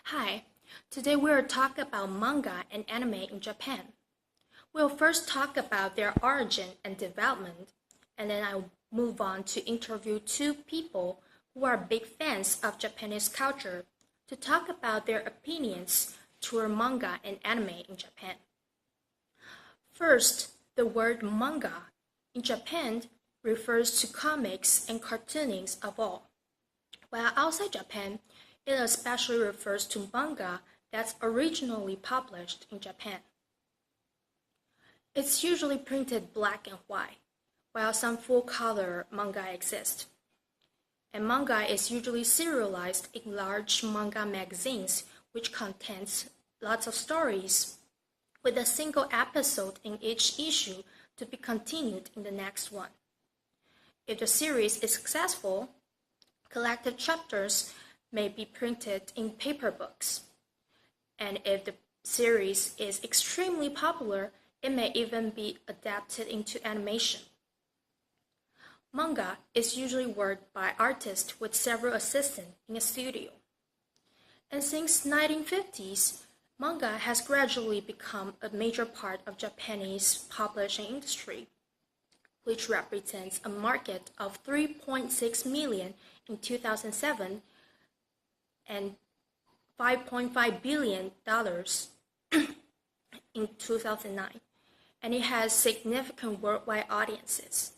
Hi, today we'll talk about manga and anime in Japan. We'll first talk about their origin and development, and then I'll move on to interview two people who are big fans of Japanese culture to talk about their opinions toward manga and anime in Japan. First, the word manga in Japan refers to comics and cartoonings of all, while outside Japan, it especially refers to manga that's originally published in Japan. It's usually printed black and white, while some full-color manga exist. And manga is usually serialized in large manga magazines, which contains lots of stories, with a single episode in each issue to be continued in the next one. If the series is successful, collected chapters may be printed in paper books. And if the series is extremely popular, it may even be adapted into animation. Manga is usually worked by artists with several assistants in a studio. And since 1950s, manga has gradually become a major part of Japanese publishing industry, which represents a market of 3.6 million in 2007 and $5.5 billion in 2009, and it has significant worldwide audiences.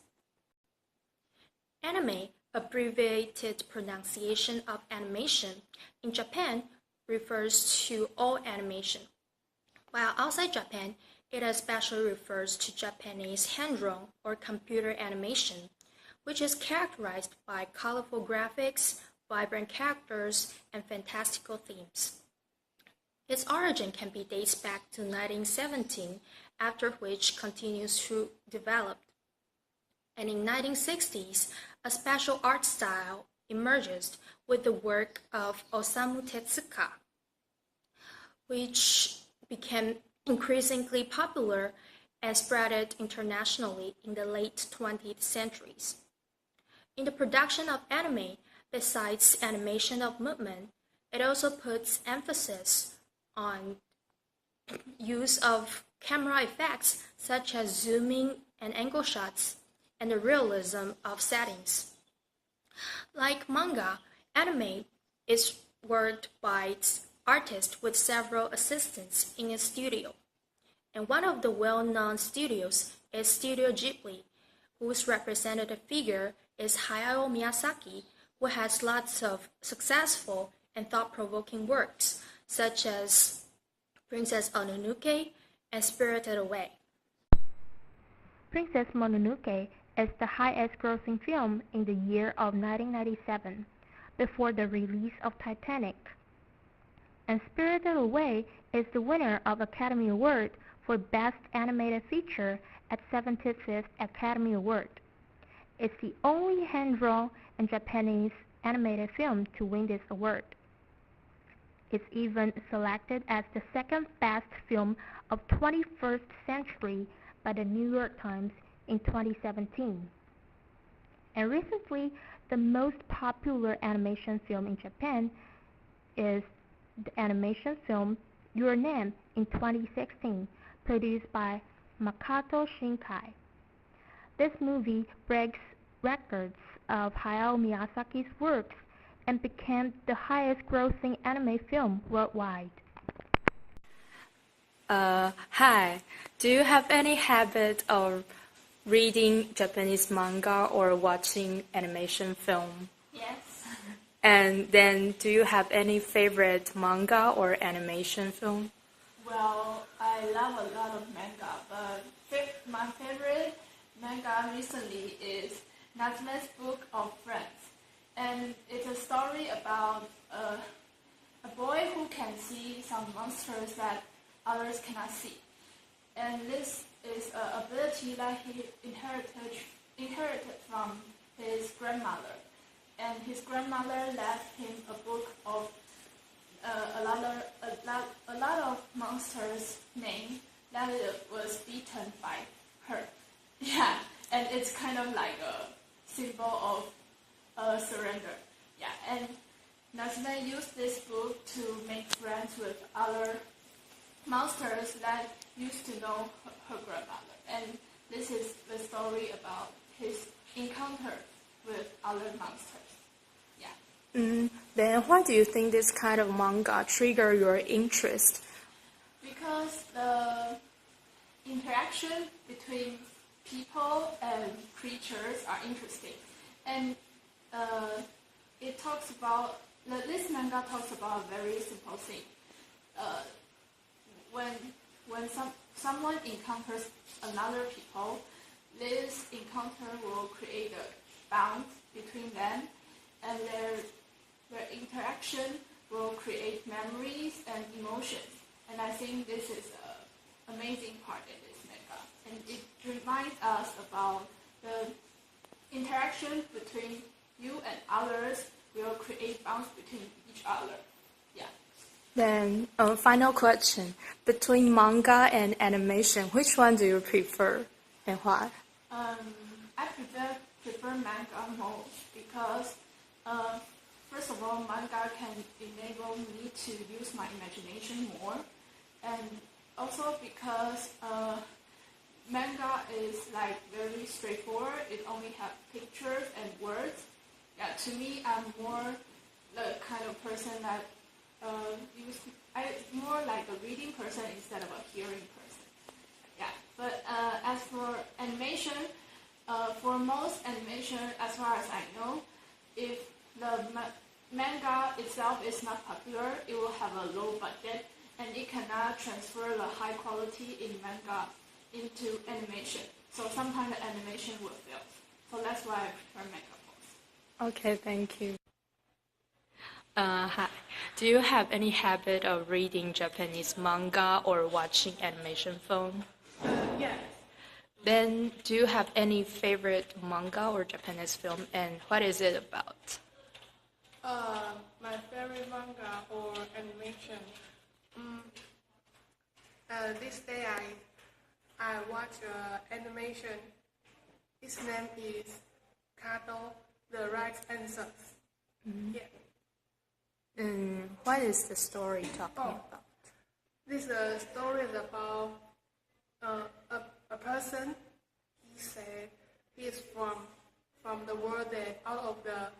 Anime, abbreviated pronunciation of animation, in Japan refers to all animation, while outside Japan, it especially refers to Japanese hand-drawn or computer animation, which is characterized by colorful graphics, vibrant characters, and fantastical themes. Its origin can be dated back to 1917, after which continues to develop. And in 1960s, a special art style emerges with the work of Osamu Tezuka, which became increasingly popular and spread internationally in the late 20th centuries. In the production of anime, besides animation of movement, it also puts emphasis on use of camera effects such as zooming and angle shots and the realism of settings. Like manga, anime is worked by artists with several assistants in a studio. And one of the well-known studios is Studio Ghibli, whose representative figure is Hayao Miyazaki, who has lots of successful and thought-provoking works, such as Princess Mononoke and Spirited Away. Princess Mononoke is the highest-grossing film in the year of 1997, before the release of Titanic. And Spirited Away is the winner of Academy Award for Best Animated Feature at 75th Academy Award. It's the only hand-drawn and Japanese animated film to win this award. It's even selected as the second best film of 21st century by the New York Times in 2017. And recently, the most popular animation film in Japan is the animation film Your Name in 2016, produced by Makoto Shinkai. This movie breaks records of Hayao Miyazaki's works and became the highest-grossing anime film worldwide. Hi, do you have any habit of reading Japanese manga or watching animation film? Yes. And then, do you have any favorite manga or animation film? Well, I love a lot of manga, but my favorite manga recently is Natsume's Book of Friends. And it's a story about a boy who can see some monsters that others cannot see. And this is an ability that he inherited from his grandmother. And his grandmother left him a book of a lot of monsters' name that was beaten by her. Yeah, and it's kind of like a symbol of surrender. Yeah, and Natsume used this book to make friends with other monsters that used to know her grandmother. And this is the story about his encounter with other monsters. Yeah. Then why do you think this kind of manga trigger your interest? Because the interaction between people and creatures are interesting. And it talks about, this manga talks about a very simple thing. When someone encounters another people, this encounter will create a bond between them, and their interaction will create memories and emotions. And I think this is an amazing part in this manga. And it reminds us about the interaction between you and others will create bonds between each other. Yeah. Then, final question. Between manga and animation, which one do you prefer and why? I prefer manga most because, first of all, manga can enable me to use my imagination more. And also because manga is like very straightforward. It only has pictures and words. Yeah, to me, I'm more the kind of person that I'm more like a reading person instead of a hearing person. Yeah, but as for animation, for most animation, as far as I know, if the manga itself is not popular, it will have a low budget, and it cannot transfer the high quality in manga into animation. So sometimes the animation will fail. So that's why I prefer manga most. Okay, thank you. Hi. Do you have any habit of reading Japanese manga or watching animation film? Yes. Then, do you have any favorite manga or Japanese film, and what is it about? My favorite manga or animation. This day I watch animation. Its name is Kato, the Right Answers. Yeah. What is the story talking about? This story is about a person. He said he is from the world that out of the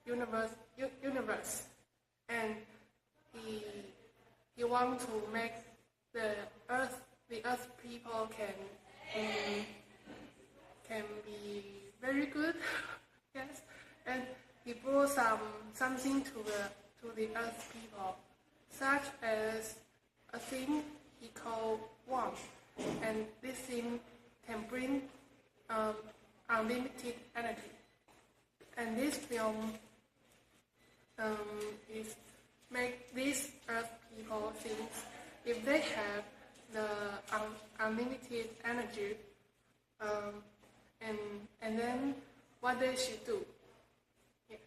universe, and he wants to make the earth people can be very good. Yes, and he brought something to the earth people, such as a thing he called warmth, and this thing can bring unlimited energy. And this film is make these earth people think if they have the unlimited energy, and then what they should do. Yes.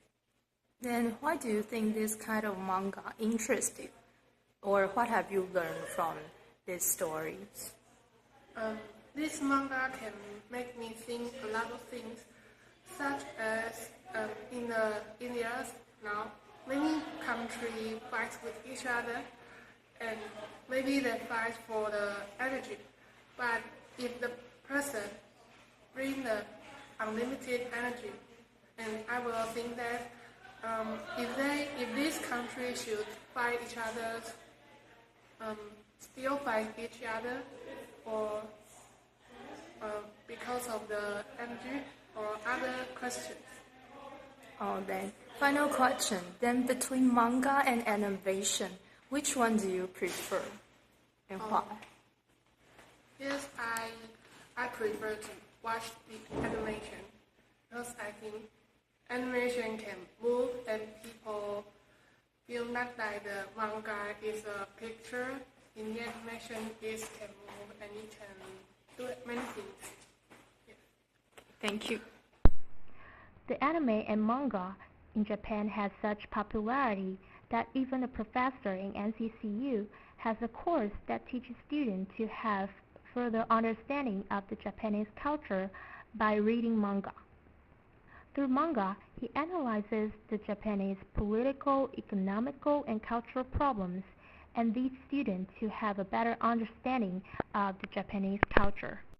Then why do you think this kind of manga interests you? Or what have you learned from these stories? This manga can make me think a lot of things, such as in the earth now, many countries fight with each other, and maybe they fight for the energy. But if the person bring the unlimited energy, and I will think that if this country should fight each other, still fight each other, or because of the energy or other questions. Then final question. Then between manga and animation, which one do you prefer, and why? Yes, I prefer to watch the animation because I think animation can move and people feel not like the manga is a picture. In the animation, it can move and it can do many things. Yeah. Thank you. The anime and manga in Japan has such popularity that even a professor in NCCU has a course that teaches students to have further understanding of the Japanese culture by reading manga. Through manga, he analyzes the Japanese political, economical, and cultural problems and leads students to have a better understanding of the Japanese culture.